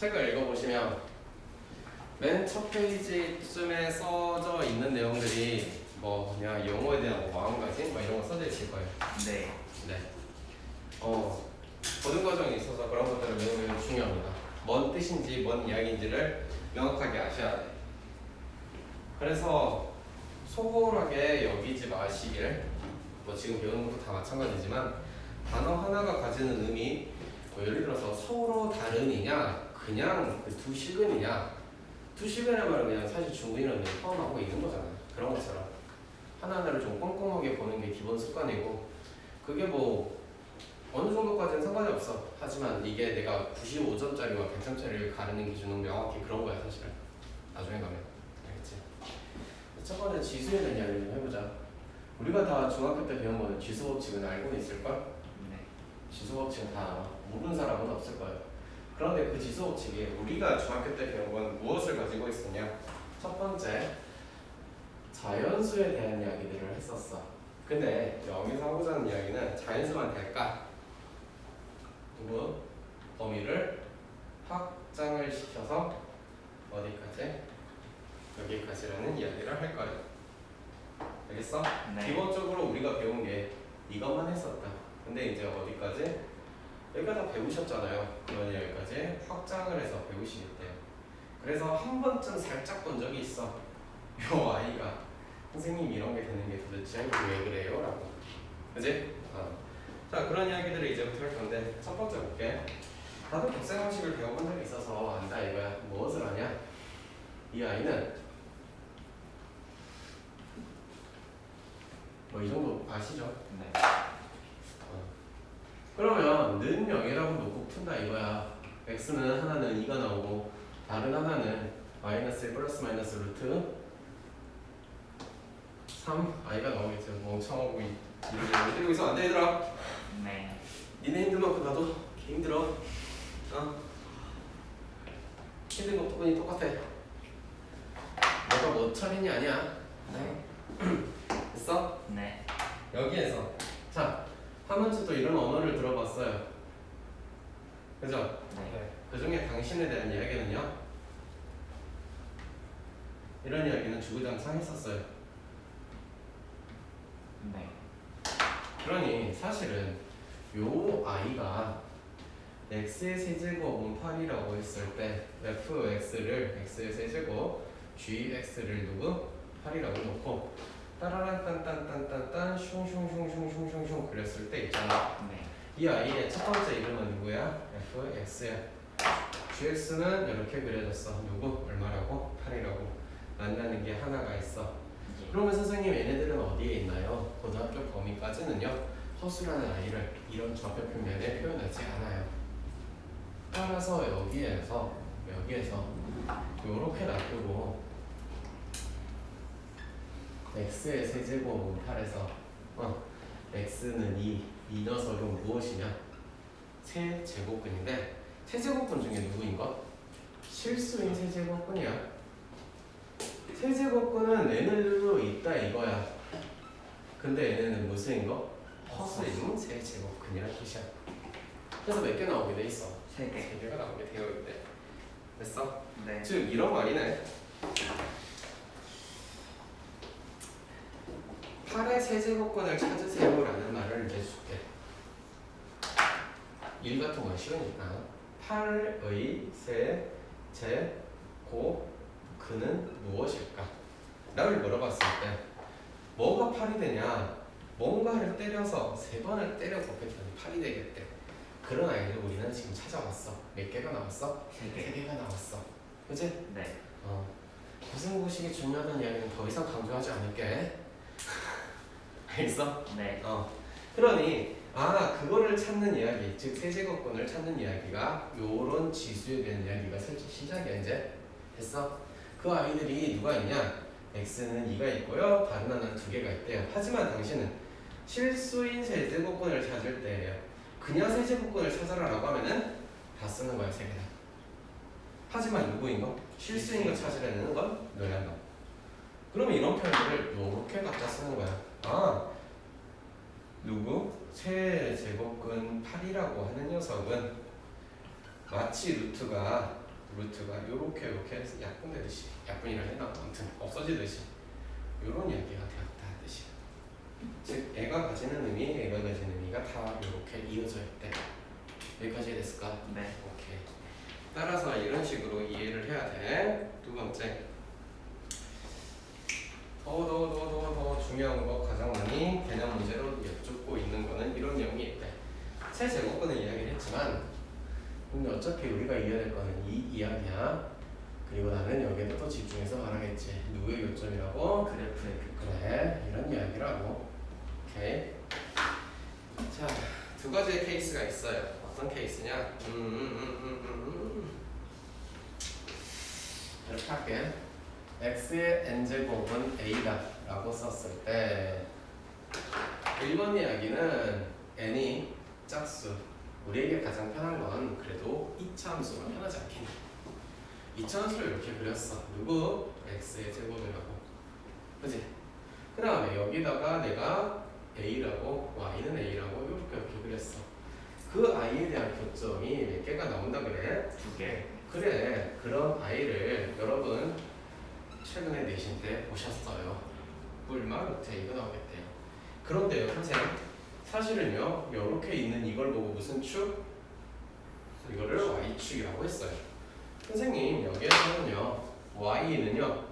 책을 읽어보시면 맨 첫 페이지쯤에 써져 있는 내용들이 뭐냐 영어에 대한 마음가짐 이런 거 써져 있을 거예요. 네. 네. 고등 과정에 있어서 그런 것들을 매우 중요합니다. 뭔 뜻인지 뭔 이야기인지를 명확하게 아셔야 돼. 그래서 소홀하게 여기지 마시길. 뭐 지금 배우는 것도 다 마찬가지지만 단어 하나가 가지는 의미, 예를 들어서 서로 다른이냐, 그냥 그 두 실근이냐. 두 실근의 말은 그냥 사실 중국인은 포함하고 있는 거잖아. 그런 것처럼 하나하나를 좀 꼼꼼하게 보는 게 기본 습관이고, 그게 뭐 어느 정도까지는 상관이 없어. 하지만 이게 내가 95점짜리와 100점짜리를 가르는 기준은 명확히 그런 거야 사실은. 나중에 가면 알겠지? 첫 번째 지수에 대한 이야기를 좀 해보자. 우리가 다 중학교 때 배운 거는 지수 법칙은 알고 있을걸? 네. 지수 법칙은 다 알아. 모르는 사람은 없을 거예요. 그런데 그 지수 법칙이 우리가 중학교 때 배운 건 무엇을 가지고 있었냐? 첫 번째, 자연수에 대한 이야기들을 했었어. 근데 여기서 하고자 하는 이야기는 자연수만 될까? 누구? 범위를 확장을 시켜서 어디까지? 여기까지라는 이야기를 할 거예요. 알겠어? 네. 기본적으로 우리가 배운 게 이것만 했었다. 근데 이제 어디까지? 여기가 다 배우셨잖아요. 그러니 여기까지 확장을 해서 배우시겠대요. 그래서 한 번쯤 살짝 본 적이 있어. 요 아이가 선생님 이런 게 되는 게 도대체 왜 그래요? 라고. 그지? 자, 그런 이야기들을 이제부터 할 건데 첫 번째 볼게. 다들 곱셈 방식을 배워본 적이 있어서 안다 이거야. 무엇을 하냐? 이 아이는 뭐 이 정도 아시죠? 네. 그러면 는 0이라고 놓고 푼다 이거야. x는 하나는 2가 나오고 다른 하나는 마이너스 1 플러스 마이너스 루트 3 i가 나오겠죠. 멍청하고 이러고 때리고 있어. 안 돼 얘들아. 네. 니네 힘든 만큼 나도 힘들어. 힘든 거 부분이 똑같아. 내가 뭐 처리니 아니야. 네. 됐어? 네. 여기에서 자, 하면서도 이런 언어를 들어봤어요. 그죠? 네. 그 중에 당신에 대한 이야기는요? 이런 이야기는 주구장창 했었어요. 네. 그러니 사실은 요 아이가 x의 세제곱은 8이라고 했을 때 fx를 x의 세제곱 gx를 누구? 8이라고 놓고 따라란 딴딴딴딴딴 슝슝슝슝슝슝 그렸을 때 있잖아. 네. 이 아이의 첫 번째 이름은 누구야? fx야. gx는 이렇게 그려졌어. 누구? 얼마라고? 8이라고. 만나는 게 하나가 있어. 그러면 선생님 얘네들은 어디에 있나요? 고등학교 범위까지는요. 허수라는 아이를 이런 좌표 평면에 표현하지 않아요. 따라서 여기에서 요렇게 놔두고 x의 세제곱은 8에서 x는 2 녀석은 무엇이냐? 세제곱근인데 세제곱근 중에 누구인 것? 실수인 세제곱근이야. 세제곱근은 n을로 있다 이거야. 근데 n은 무슨인 거? 허수인 세제곱근이라는 뜻이야. 그래서 몇 개 나오게 돼 있어? 3개. 3개가 나오게 되어 있대. 됐어? 네. 즉 이런 말이네. 8의 세제곱근을 찾으세요라는 말을 내줄게. 1 같은 건 쉬우니까 8의 세제곱근은 무엇일까? 나를 물어봤을 때 뭐가 8이 되냐? 뭔가를 때려서 3번을 때려 곱했더니 8이 되겠대. 그런 아이를 우리는 지금 찾아왔어. 몇 개가 나왔어? 3개가 나왔어. 그치? 네. 무슨 구식이 중요하다는 이야기는 더 이상 강조하지 않을게. 알겠어? 네. 그러니 그거를 찾는 이야기, 즉 세제곱근을 찾는 이야기가 요런 지수에 대한 이야기가 슬쩍 시작이야 이제. 됐어? 그 아이들이 누가 있냐? x는 2가 있고요. 다른 하나는 2개가 있대요. 하지만 당신은 실수인 세제곱근을 찾을 때예요. 그냥 세제곱근을 찾아라라고 하면은 다 쓰는 거야 3개 다. 하지만 누구인 거? 실수인 거 찾으려는 건 너야 너. 그러면 이런 표현들을 요렇게 갖다 쓰는 거야. 누구? 세제곱근 8이라고 하는 녀석은 마치 루트가 루트가 요렇게 약분되듯이, 약분이라 해나 아무튼 없어지듯이 요런 이야기가 되었다 뜻이야. 즉 애가 가지는 의미, 애가 가지는 의미가 다 요렇게 이어져 있대. 여기까지 됐을까? 네. 오케이. 따라서 이런 식으로 이해를 해야 돼. 두 번째, 더 중요한 거, 가장 많이 개념 문제로 여쭙고 있는 거는 이런 내용이 있대. 세 제곱근을 이야기를 했지만 근데 어차피 우리가 이해할 거는 이 이야기야. 그리고 나는 여기에도 또 집중해서 말하겠지. 누구의 요점이라고? 그래프의 그래, 이런 이야기라고. 오케이. 자, 두 가지의 케이스가 있어요. 어떤 케이스냐? 이렇게 할게. x의 n제곱은 a다 라고 썼을 때 1번 이야기는 n이 짝수, 우리에게 가장 편한 건 그래도 이차함수가 편하지 않겠니? 이차함수를 이렇게 그렸어. 누구? x의 제곱이라고. 그치? 그 다음에 여기다가 내가 a라고, y는 a라고 이렇게 그렸어. 그 i에 대한 교점이 몇 개가 나온다 그래? 2개. 그래, 그런 i를 여러분 최근에 내신 때 보셨어요. 뿔마 루트 이거 나오겠대요. 그런데요 선생님, 사실은요 이렇게 있는 이걸 보고 무슨 축? 이거를 y축이라고 했어요. 선생님 여기에서는요 y는요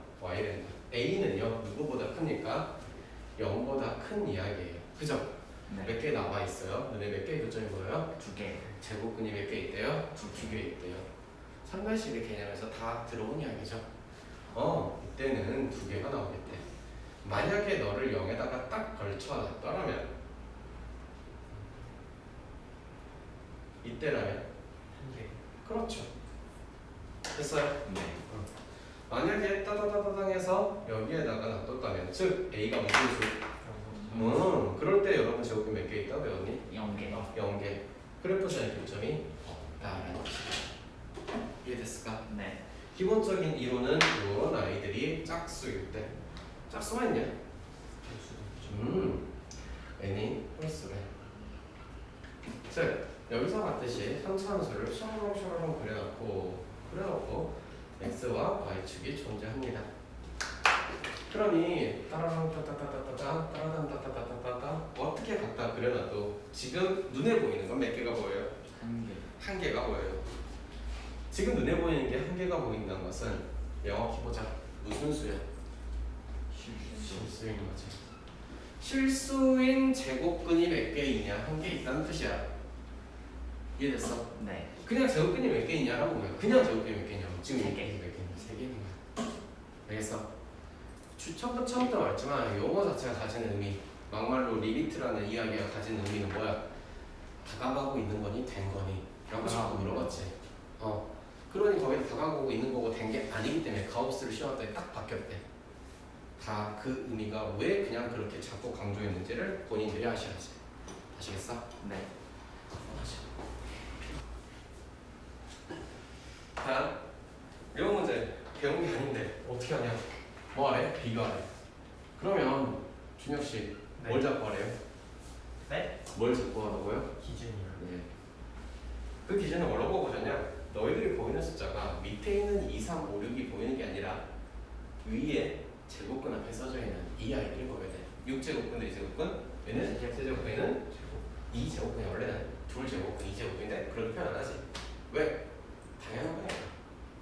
a는요 누구보다 크니까 0보다 큰 이야기예요. 그죠? 네. 몇 개 나와 있어요? 눈에 몇 개의 교점이 보여요? 2개. 제곱근이 몇 개 있대요? 2개 있대요. 상관식의 개념에서 다 들어온 이야기죠. 이때는 2개가 나오겠대. 만약에 너를 0에다가 딱 걸쳐놨더라면, 이때라면 1개. 그렇죠. 됐어요? 네. 만약에 따다다다당 해서 여기에다가 놔뒀다면, 즉 A가 무슨 수? 그럴 때 여러분 제곱이 몇 개 있다고 배웠니? 0개. 0개. 그래프션의 교점이 없다라는 뜻이야. 이해됐을까? 네. 기본적인 이론은 이런 아이들이 짝수일 때, 짝수가 있냐? n이 홀수래. 즉 여기서 봤듯이 상차함수를 샤롱샤롱 그려놓고 x와 y축이 존재합니다. 그러니 따라랑 따따따따따 따라당 따따따따따 어떻게 갖다 그려놔도 지금 눈에 보이는 건 몇 개가 보여요? 1개. 한 개가 보여요. 지금 눈에 보이는 게 한 개가 보인다는 것은 명확히 보자. 무슨 수야? 실수인 거지. 실수인 제곱근이 몇 개 있냐? 한 개 있다는 뜻이야. 이해됐어? 네. 그냥 제곱근이 몇 개 있냐라고 보면 그냥 제곱근이 몇 개 있냐고. 지금 세 개. 몇 개 있냐? 3개 있는 거야. 알겠어? 처음부터 말했지만 용어 자체가 가지는 의미, 막말로 리미트라는 이야기가 가지는 의미는 뭐야? 다가가고 있는 거니 된 거니? 라고 자꾸 물어봤지. 그러니 거기에 다가가고 있는 거고 된 게 아니기 때문에 가우스를 씌웠더니 딱 바뀌었대. 다 그 의미가 왜 그냥 그렇게 자꾸 강조했는지를 본인들이 아셔야지. 아시겠어? 네. 자, 이런 문제 배운 게 아닌데 어떻게 하냐? 뭐 하래? 비교하래. 그러면 준혁 씨, 뭘 잡고 하래요? 네? 뭘 잡고 하라고요? 기준이요. 네. 그 기준은 뭐라고 보셨냐? 너희들이 보이는 숫자가 밑에 있는 2, 3, 5, 6이 보이는 게 아니라 위에 제곱근 앞에 써져 있는 이 아이들이 보여야 돼. 6제곱근, 2제곱근, 얘는 세제곱근, 얘는 2제곱근이 원래는 2제곱근, 2제곱근인데 그렇게 표현 안 하지. 왜? 당연한 거야.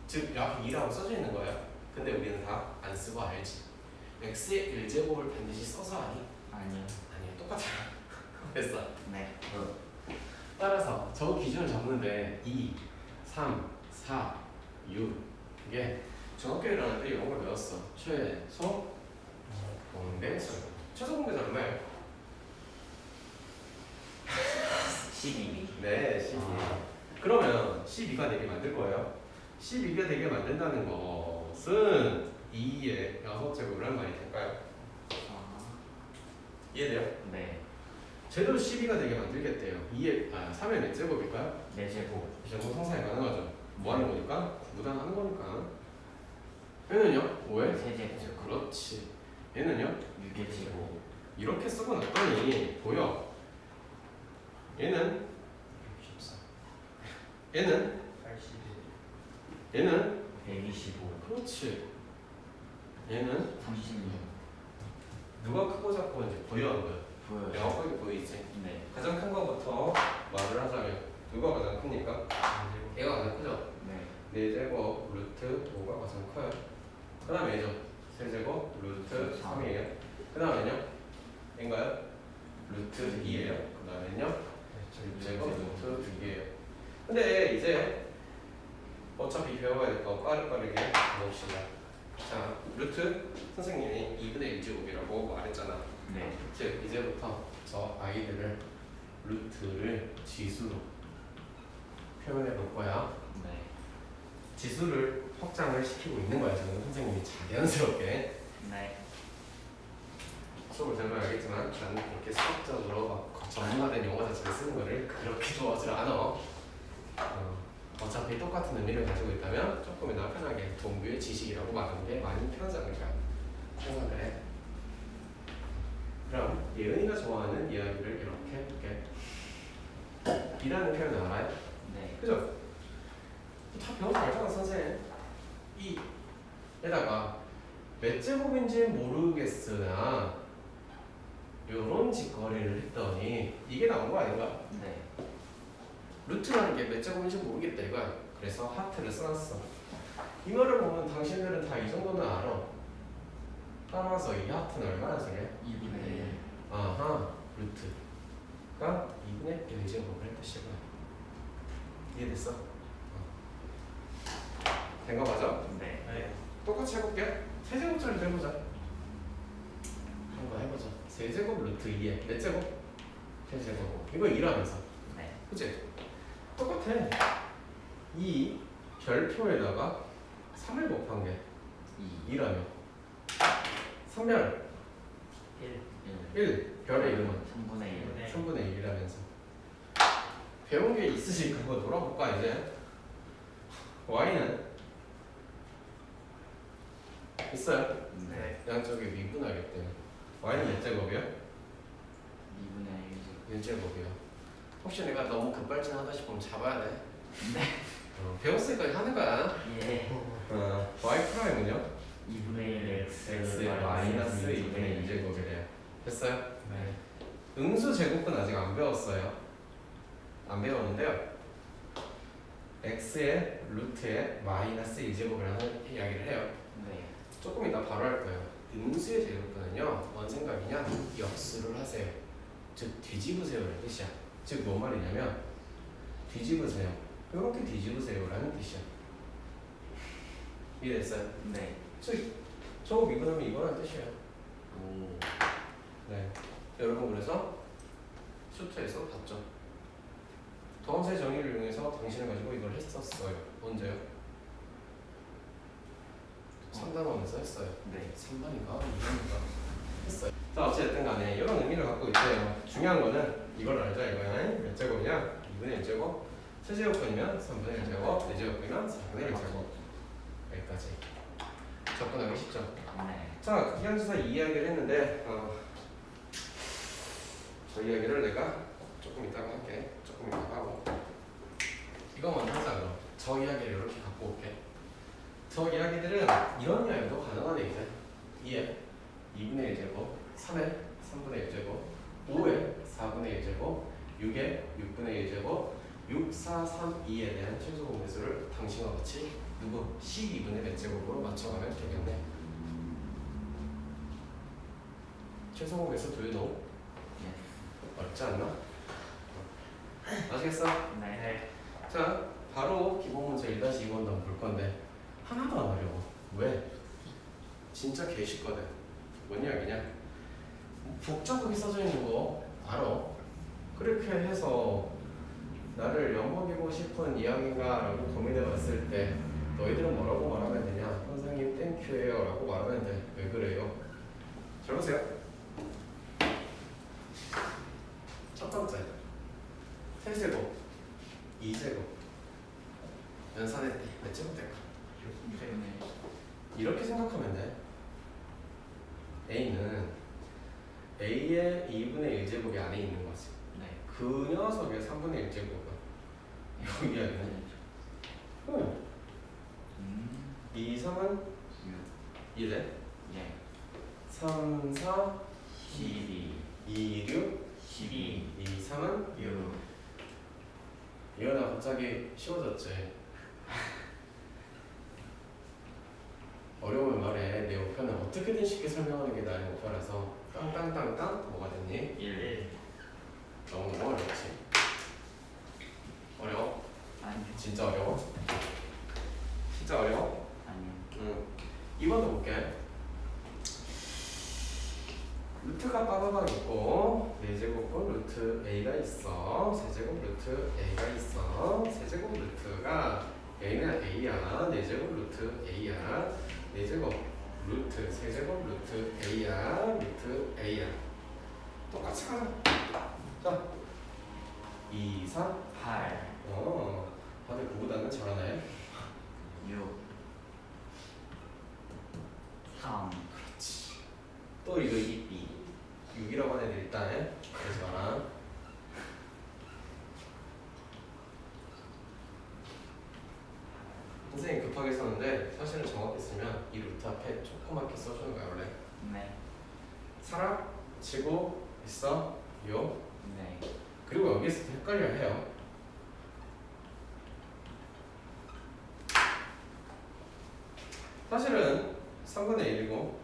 즉 앞에 2라고 써져 있는 거야. 근데 우리는 다 안 쓰고 알지. x의 1제곱을 반드시 써서 아니? 아니요. 아니야, 똑같아. 됐어. 네. 따라서 저 기준을 잡는데 2, 3, 4, 6 이게 중학교 1학년 때 이런 걸 배웠어. 최소 공배설. 최소 공배설 얼마예요? 12. 네, 12. 그러면 12가 되게 만들 거예요. 12가 되게 만든다는 것은 2의 6제곱을 한 말이 될까요? 이해돼요? 네. 제대로 12가 되게 만들겠대요. 3의 몇 제곱일까요? 4제곱. 이 정도 상상이 가능하죠. 뭐 하는 거니까? 구분하는 거니까. 얘는요? 5의 3제곱. 그렇지. 얘는요? 6의 제곱. 이렇게 쓰고 났더니 보여. 얘는 64. 얘는 81. 얘는 125. 그렇지. 얘는 36. 누가 크고 작고 이제 보여 안 보여? 보여요. 명확하게 보이지. 네. 가장 큰 거부터 말을 하자면 누가 가장 크니까? 얘가 가장 크죠? 네. 4제곱 루트 5가 가장 커요. 그 다음에 얘죠. 3제곱 루트 3이에요. 그 다음에는요? 얘인가요? 루트 2예요. 그 다음에는요? 6제곱 루트 6이에요. 근데 이제 어차피 배워야 될 거 빠르게 봅시다. 자, 루트 선생님이 2분의 1제곱이라고 말했잖아. 네. 즉 이제부터 저 아이들을 루트를 지수로 표현해 볼 거야. 네. 지수를 확장을 시키고 있는 거야. 저는 선생님이 자연스럽게 네. 수업을 들으면 알겠지만 나는 그렇게 수학적으로 막 전문화된 용어 자체를 쓰는 거를 그렇게 좋아하지 않아. 어차피 똑같은 의미를 가지고 있다면 조금이나 편하게 동규의 지식이라고 말하는 게 많이 편하지 않을까 생각을 해. 그럼 예은이가 좋아하는 이야기를 이렇게 해볼게. 이라는 표현을 알아요? 네. 그죠? 다 배워서 알잖아 선생님. 에다가 몇 제곱인지 모르겠으나 요런 짓거리를 했더니 이게 나온 거 아닌가? 네. 루트라는 게 몇 제곱인지 모르겠다 이거야. 그래서 하트를 써놨어. 이 말을 보면 당신들은 다 이 정도는 알아. 따라서 이 하트는 얼마나 소리야? 2분의 1. 아하, 루트가 2분의 1제곱을 했다 시고요. 이해됐어? 된 거 맞아? 네. 똑같이 해볼게. 세제곱짜리 해보자. 한번 해보자. 세제곱 루트 2에 몇 제곱? 세제곱. 이거 2라면서. 네. 그치? 똑같아. 이 별표에다가 3을 곱한 게 2. 2라며. 3별 1. 1. 별의 이름은 3분의 1. 3분의 1이라면서. 배운 게 있으시니까 그거 놀아볼까 이제? y는 있어요. 네. 양쪽에 미분하기 때문에 y는 몇 제곱이요? 2분의 1. 1제곱이요. 혹시 내가 너무 급발진하다 싶으면 잡아야 돼. 네. 배웠으니까 하는 거야. 예. y 프라임은요? 2분의 1 x의 마이너스 2분의 2제곱이래요. 됐어요? 네. 응수 제곱은 아직 안 배웠어요. 안 배웠는데요. x의 루트에 마이너스 2제곱이라는 이야기를 해요. 네. 조금 이따 바로 할 거예요. 응수의 제곱은요, 뭔 생각이냐? 역수를 하세요. 즉 뒤집으세요라는 뜻이야. 즉 뭔 말이냐면 뒤집으세요. 이렇게 뒤집으세요라는 뜻이야. 이해됐어요? 네. 즉 저거 미분하면 이거라는 뜻이에요. 오. 네. 여러분 그래서 수트에서 봤죠. 더함수의 정의를 이용해서 당신을 가지고 이걸 했었어요. 언제요? 3단원에서 했어요. 네. 3단인가? 2단인가? 했어요. 자 어쨌든 간에 이런 의미를 갖고 있대요. 중요한 거는 이걸 알자 이거야. 몇 제곱이냐? 2분의 1제곱. 세제곱이면 3분의 1제곱. 4제곱이면 4분의 1제곱. 여기까지. 접근하기 쉽죠? 네. 자, 기한주사 이야기를 했는데 저 이야기를 내가 조금 이따가 할게. 조금 이따가 하고 이거 먼저 하자 그럼. 저 이야기를 이렇게 갖고 올게. 저 이야기들은 이런 이야기도 가능하네 이제. 2에 2분의 1제곱 3에 3분의 1제곱 5에 4분의 1제곱 6에 6분의 1제곱 6, 4, 3, 2에 대한 최소 공배수를 당신과 같이 누구? 12분의 몇 제곱으로 맞춰가면 되겠네. 최소 공배수 do you know? 네. 어렵지 않나? 아시겠어? 네. 자, 바로 기본 문제 1-2번 한번 볼 건데 하나도 안 어려워. 왜? 진짜 개쉽거든. 뭔 이야기냐? 복잡하게 써져 있는 거 알아. 그렇게 해서 나를 엿먹이고 싶은 이야기인가 라고 고민해 봤을 때 너희들은 뭐라고 말하면 되냐? 선생님 땡큐예요 라고 말하면 돼. 왜 그래요? 잘 보세요. 첫 번째 세제곱 2제곱 연산할 때 몇 제곱 될까? 6분의 1. 이렇게 생각하면 돼. A는 A의 2분의 1제곱이 안에 있는 거지. 네. 그 녀석의 3분의 1제곱은 여기 이야기는 응. 2, 3은 6 2래. 예 3, 4, 12 2, 6, 12 2, 3은 6 이현아 갑자기 쉬워졌지? 어려우면 말해. 내 목표는 어떻게든 쉽게 설명하는 게 나의 목표라서. 땅땅땅땅 뭐가 됐니? 1 너무 어렵지? 어려워? 아니요 진짜 어려워? 진짜 어려워? 아니요 응. 2번도 볼게. 루트가 빠바박 있고 4제곱분 루트 a가 있어. 세제곱 루트 a가 있어. 세제곱 루트가 a는 a야. 4제곱 루트 a야. 4제곱 루트 세제곱 루트 a야. 루트 a야. 똑같이 가자. 자 2, 3 8 다들 구구단은 잘하네. 6 3 그렇지. 또 이거 6이라고 하는 애들 일단 그러지 마라. 선생님이 급하게 썼는데 사실은 정확히 쓰면 이 루트 앞에 조그맣게 써주는 거야 원래. 네 사람 치고 있어 요. 네 그리고 여기서 헷갈려 해요. 사실은 3분의 1이고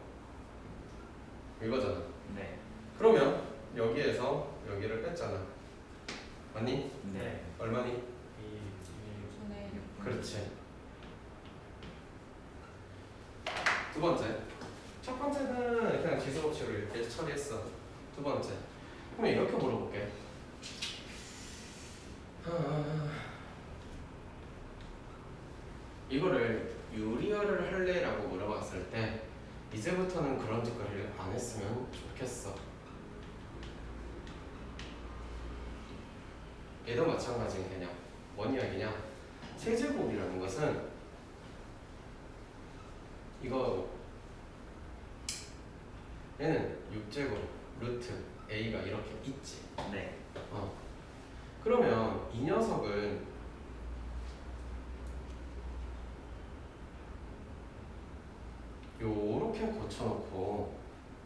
이거잖아. 네 그러면 여기에서 여기를 뺐잖아. 맞니? 네 얼마니? 전에 그렇지. 두 번째. 첫 번째는 그냥 지수법칙으로 이렇게 처리했어. 두 번째. 그러면 이렇게 물어볼게. 이거를 유리어를 할래라고 물어봤을 때 이제부터는 그런 짓거리를 안 했으면 좋겠어. 얘도 마찬가지인 개념. 뭔 이야기냐? 세제곱이라는 것은 이거 얘는 6제곱 루트 a가 이렇게 있지. 네 그러면 이 녀석은 요렇게 고쳐놓고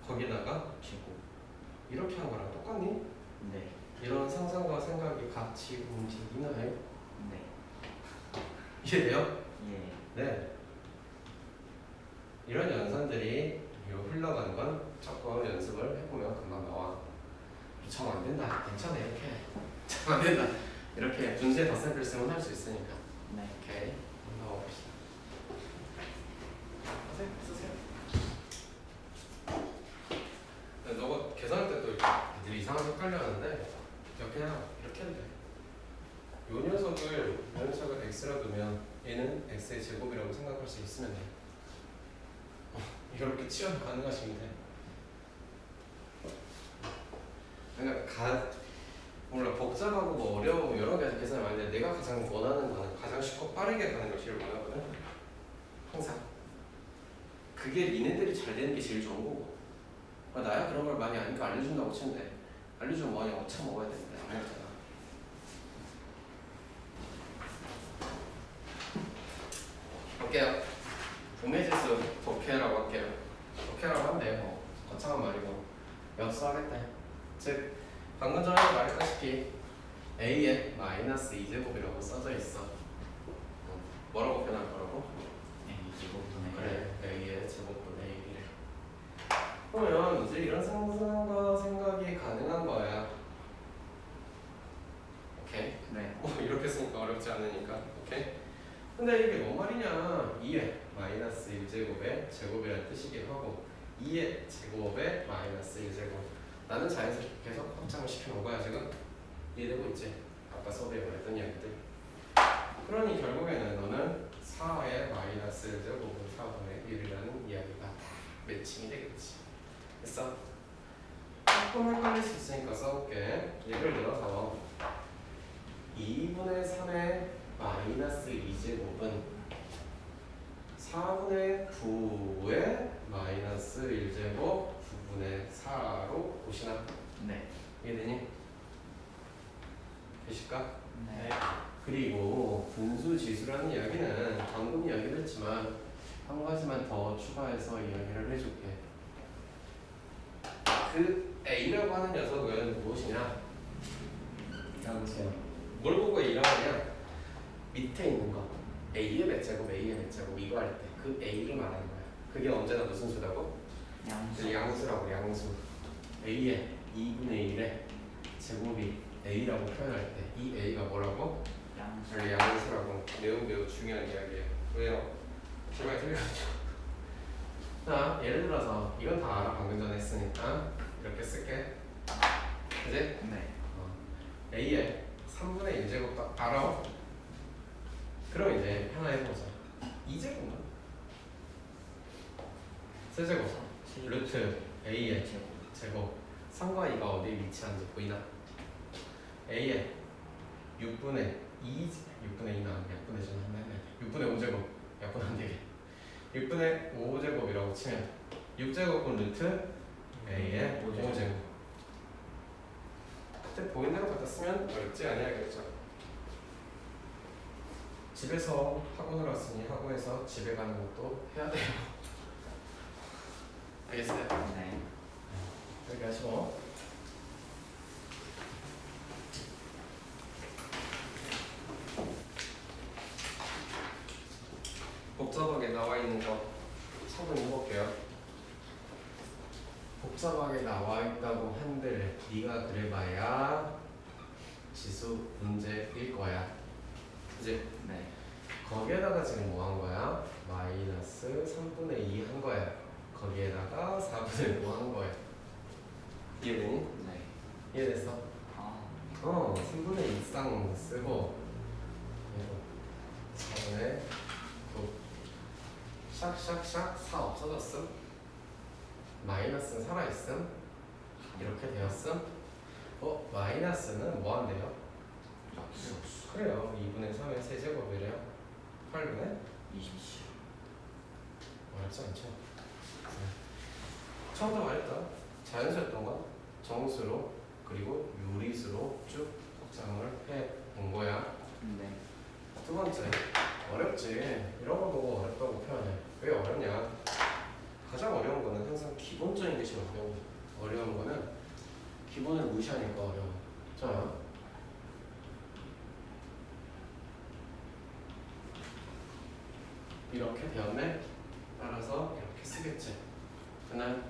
거기다가 제곱 이렇게 한 거랑 똑같니? 네 이런 상상과 생각이 같이 움직이나요? 네 이해돼요? 예 네. 이런 연산들이 요 흘러가는 건 조금 연습을 해보면 금방 나와. 정 안 된다. 괜찮아 이렇게. 정 안 된다. 이렇게 분수에 덧셈을 쓰면 할 수 있으니까. 네 오케이. 나와 봅시다. 하세요. 쓰세요. 근데 너가 계산할 때 또 애들이 이상하게 헷갈려하는데 그냥 이렇게 해도 돼. 요 녀석을 x라 두면 얘는 x의 제곱이라고 생각할 수 있으면 돼. 이렇게 치환 가능하시면 돼. 그러니까 몰라 복잡하고 뭐 어려워 여러 가지 계산이 많은데 내가 가장 원하는 거는 가장 쉽고 빠르게 가는 걸 제일 원하거든. 항상. 그게 니네들이 잘 되는 게 제일 좋은 거고. 나야 그런 걸 많이 아니까 알려준다고 치는데 알려주면 뭐하냐 어차 먹어야 되는데 안 먹잖아. 볼게요. 음해지수 독해라고 할게요. 독해라고 하면 돼요. 뭐 거창한 말이고 엽수하겠다. 즉 방금 전에 말했다시피 a의 마이너스 2제곱이라고 써져 있어. 뭐라고 표현할 거라고? A 제곱분의 그래, a의 제곱분의 a를. 그러면 이제 이런 상상과 생각이 가능한 거야. 오케이? 네 뭐 이렇게 쓰니까 어렵지 않으니까. 오케이? 근데 이게 뭔 말이냐? 2의 마이너스 1제곱의 제곱이라는 뜻이기도 하고 2의 제곱의 마이너스 1제곱. 나는 자연스럽게 계속 확장을 시켜놓은 거야 지금. 이해되고 있지? 아까 수업에 말했던 이야기들. 그러니 결국에는 너는 4의 마이너스 1제곱은 4분의 1이라는 이야기가 다 매칭이 되겠지. 됐어? 조금 헷갈릴 수 있으니까 써볼게. 예를 들어서 2분의 3의 마이너스 2제곱은 4분의 9의 마이너스 1제곱 9분의 4로 보시나? 네 이해되니? 되실까? 네 그리고 분수 지수라는 이야기는 방금 이야기도 했지만 한 가지만 더 추가해서 이야기를 해줄게. 그 A라고 하는 녀석은 무엇이냐? 여보세요. 뭘 보고 A라고 하냐? 밑에 있는 거 A의 몇 제곱, A의 몇 제곱 이거 할 때 그 A를 말하는 거야. 그게 언제나 무슨 수라고? 양수. 양수라고. 양수. A의 2분의 1의 제곱이 A라고 표현할 때 이 A가 뭐라고? 양수. 양수라고. 매우 중요한 이야기예요. 왜요? 제발 틀려가지고. 자, 예를 들어서 이건 다 알아. 방금 전에 했으니까 이렇게 쓸게. 그지? 네. A의 3분의 1제곱도 알아? 그럼 이제 하나 해보자. 2제곱만 세제곱 루트 A의 제곱 3과 2가 어디에 위치하는지 보이나? A의 6분의 2 6분의 2는 아니야. 6분의 2는 한 대. 6분의 5제곱 약분 안 되게 6분의 5제곱이라고 치면 6제곱은 루트 A의 5제곱. 그때 보인 대로 갖다 쓰면 어렵지 않아야겠죠. 집에서 학원을 왔으니 학원에서 집에 가는 것도 해야 돼요. 알겠어요? 네. 여기 하시고 복잡하게 나와 있는 거 차분히 해볼게요. 복잡하게 나와 있다고 한들 네가 그래봐야 지수 문제일 거야. 그지? 네. 거기에다가 지금 뭐 한 거야? 마이너스 3분의 2 한 거야. 거기에다가 4분의 5 한 거야. 이해되니? 네. 이해됐어? 아. 3분의 2 쌍 쓰고 4분의 9 샥샥샥 4 없어졌음. 마이너스는 살아있음. 이렇게 되었음. 마이너스는 뭐 한대요? 역수. 그래요. 2분의 3의 세제곱이래요. 8분의 27. 어렵지 않죠? 처음부터 말했다. 자연수였던 건 정수로 그리고 유리수로 쭉 확장을 해본 거야. 네. 두 번째, 어렵지. 이런 거 보고 어렵다고 표현해. 왜 어렵냐? 가장 어려운 거는 항상 기본적인 게 제일 어려워. 어려운 거는 기본을 무시하니까 어려워. 자, 이렇게 되었네. 따라서 이렇게 쓰겠지. 그날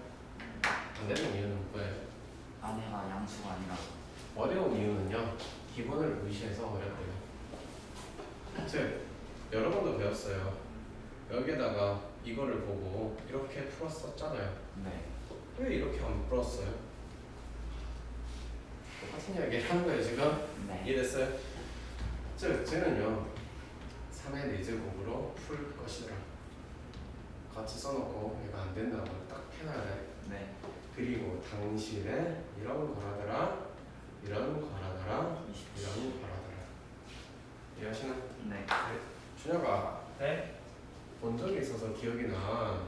안 되는 이유는 뭐예요? 아내가 양수가 아니라. 어려운 이유는요. 기본을 무시해서 어렵대요. 즉, 여러분도 배웠어요. 여기에다가 이거를 보고 이렇게 풀었었잖아요. 네. 왜 이렇게 안 풀었어요? 똑같은 이야기를 하는 거예요 지금. 네. 이해됐어요? 즉, 쟤는요 3의 4제곱으로 풀 것이더라. 같이 써놓고 얘가 안 된다고 딱 해놔야 돼. 네. 그리고 당신의 이런 거라더라, 이런 거라더라, 27. 이런 거라더라. 이해하시나? 네. 준혁아, 네? 본 적이 있어서 기억이 나.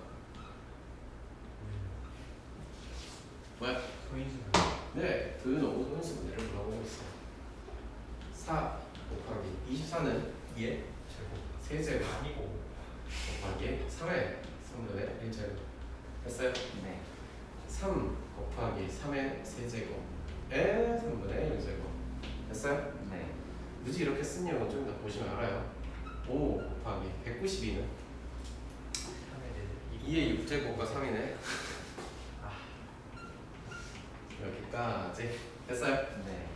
뭐야? 소인수. 네, 그 너무 소인수 문제를 물어보고 있어. 4 곱하기 24는 2의 제곱, 세제곱 아니고. 곱하기 3의 3분의 1제곱. 됐어요? 네. 3 곱하기 3의 세제곱에 3분의 1제곱. 됐어요? 네. 굳이 이렇게 쓴 이유는 좀 이따 보시면 알아요. 5 곱하기 192는 2의 6제곱과 3이네. 여기까지. 됐어요? 네.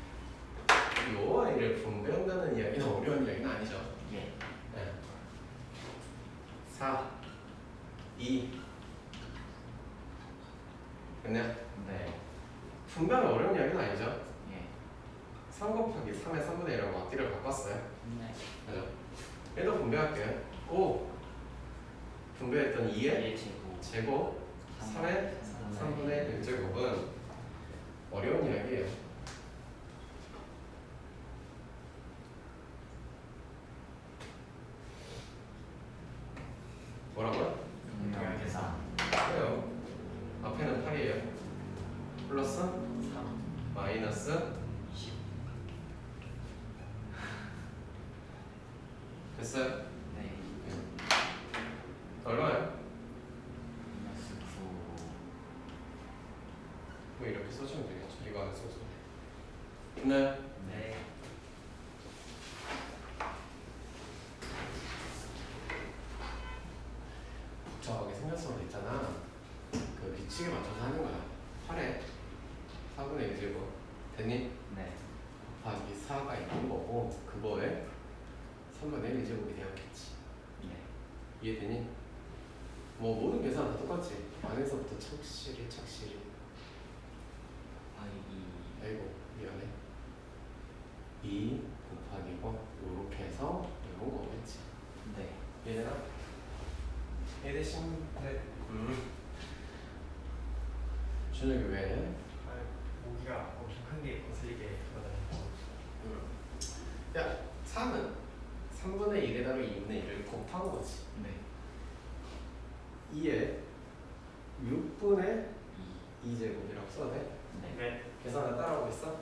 요 아이를 분배한다는 이야기는 어려운 이야기는 아니죠. 예. 네. 4, 2 됐냐? 네. 분배하면 어려운 이야기는 아니죠. 예. 3 곱하기 3의 3분의 1이라고 앞뒤를 바꿨어요. 네. 그죠? 얘도 분배할게요. 5 분배했던 2의 예 제곱. 제곱 3의 3분의 1제곱은 어려운 이야기예요. 뭐라고요? 분명 계산. 그래요. 앞에는 8이에요. 플러스 3. 마이너스 20. 됐어요? 네. 얼마예요? 됐나요? 네. 복잡하게 생겼으면 있잖아. 그 규칙에 맞춰서 하는 거야. 8에 4분의 1 제곱 됐니? 네. 곱하기 4가 있는 거고 그거에 3분의 1 제곱이 되었겠지. 네. 이해되니? 뭐 모든 계산 다 똑같지. 안에서부터 착실히 아이고 미안해. 2 곱하기고 요렇게 해서 이런 거겠지. 네. 이해되나? 이해되신? 네. 준혁이 왜? 아, 모기가 엄청 큰 게 거슬리게 돌아다니고. 야 3은 3분의 1에다가 2분의 1을 곱한 거지. 네. 2에 6분의 2제곱이라고 써도 돼? 네. 네. 계산 다 따라오고 있어?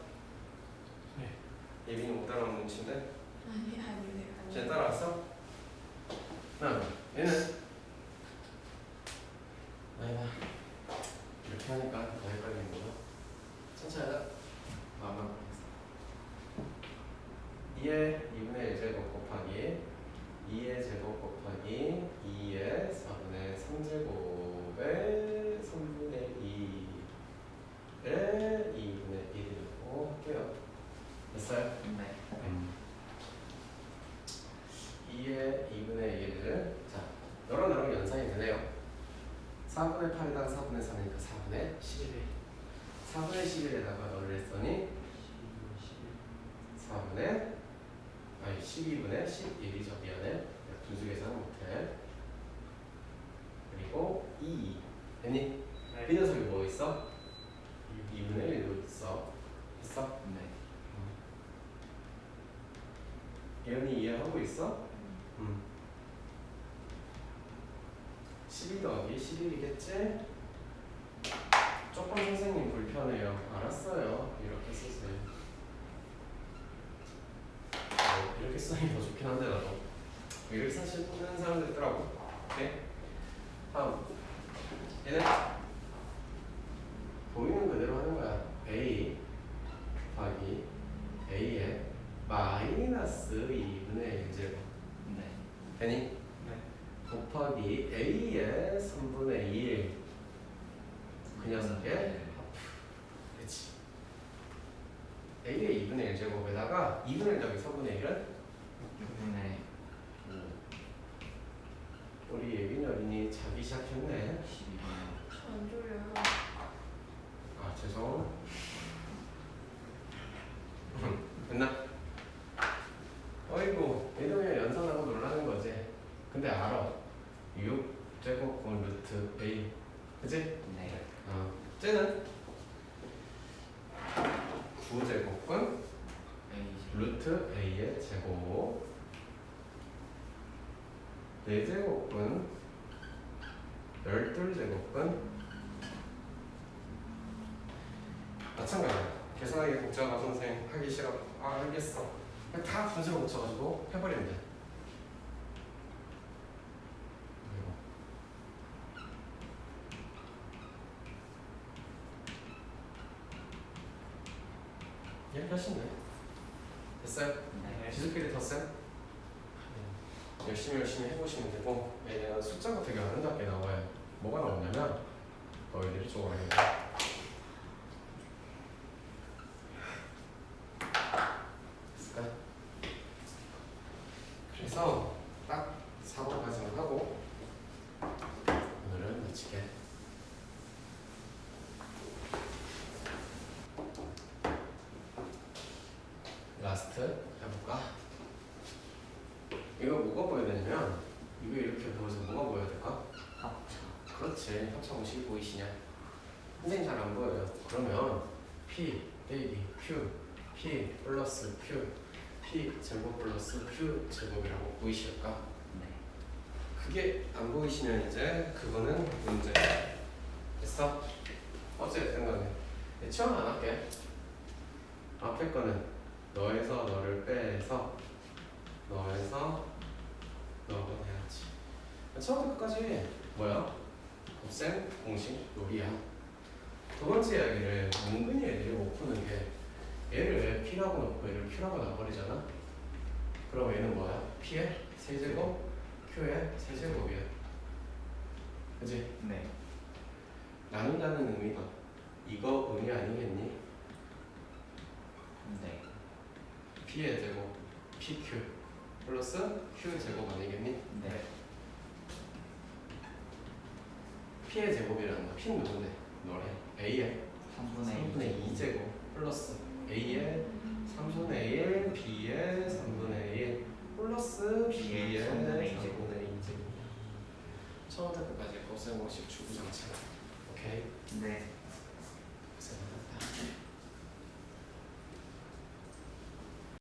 네. 예빈이 못 따라오는 눈치인데? 아니. 쟤 따라왔어? 그다음 얘는 아니다 이렇게 하니까 더 헷갈리는구나. 천천히 하자. 마음만 먹겠어. 2의 2분의 1제곱 곱하기 2의 제곱 곱하기 2의 4분의 3제곱의 3분의 2의 2분의 1이라고 할게요. 됐어요? 네. 2의 2분의 1을 자 너랑 나랑 연산이 되네요. 4분의 8에다가 4분의 3이니까 4분의 11 4분의 11에다가 너를 했더니 4분의 아니 12분의 11이죠. 미안해 분수 계산 못해. 그리고 2 됐니? 네. 이 녀석이 뭐 있어? 2분의 1로 있어. 했어? 네. 예언이 이해하고 있어? 12 더하기 11이겠지? 조금 선생님 불편해요. 알았어요. 이렇게 쓰세요. 이렇게 쓰는 게 더 좋긴 한데 나도 이렇게 사실 쓰는 사람들 있더라고. 오케이? 다음 얘는 보이는 그대로 하는 거야. A 더하기 A의 마이너스 2분의 1제곱 네. 되니? 네. 곱하기 A의 3분의 1 그 녀석의 하프. 그치? A의 2분의 1제곱에다가 2분의 1 더하기 3분의 1은 6분의 우리 예빈이 어린이 자기 시작했네. 12분의 저안 졸려요. 아 죄송. 됐나? 어이구 이동이 연산하고 놀라는 거지. 근데 알아. 6제곱분 루트 A 그치? 네. 쟤는 9제곱분 A 루트 A의 제곱 4제곱분 12제곱분 마찬가지야. 계산하기 복잡한 선생 하기 싫어. 아 알겠어. 그냥 다 분수로 붙여가지고 해버리면 돼. 이렇게 하시면 돼. 됐어요? 네. 지수끼리 덧셈? 열심히 해보시면 되고 얘는 숫자가 되게 아름답게 나와요. 뭐가 나오냐면 너희들이 좋아해요. 됐을까? 그래서 딱 4번까지만 하고 오늘은 마치게. 라스트 해볼까? 이거 뭐가 보여야 되냐면 이거 이렇게 보여서 뭐가 보여야 될까? 합차. 그렇지. 합차 공식이 보이시냐? 선생님 잘 안 보여요. 그러면 P 빼기 Q P 플러스 Q P 제곱 플러스 Q 제곱이라고 보이실까? 네. 그게 안 보이시면 이제 그거는 문제. 됐어? 어쨌든 간에 처음 안 할게. 앞에 거는 너에서 너를 빼서 너에서 너가 해야지. 처음부터 끝까지 뭐야? 곱셈 공식 놀이야. 두 번째 이야기를 은근히 애들이 못 푸는 게 얘를 왜 P라고 놓고 얘를 Q라고 놔버리잖아. 그럼 얘는 뭐야? P의 세제곱 Q의 세제곱이야. 그치? 네. 나눈다는 의미가 이거 의미 아니겠니? 네. P의 제곱 PQ 플러스 Q 제곱 아니겠니? 네. P의 제곱이라는 거 P는 누군데? 너래 A의 3분의 3분의 2제곱 플러스 A의 3분의 1 B의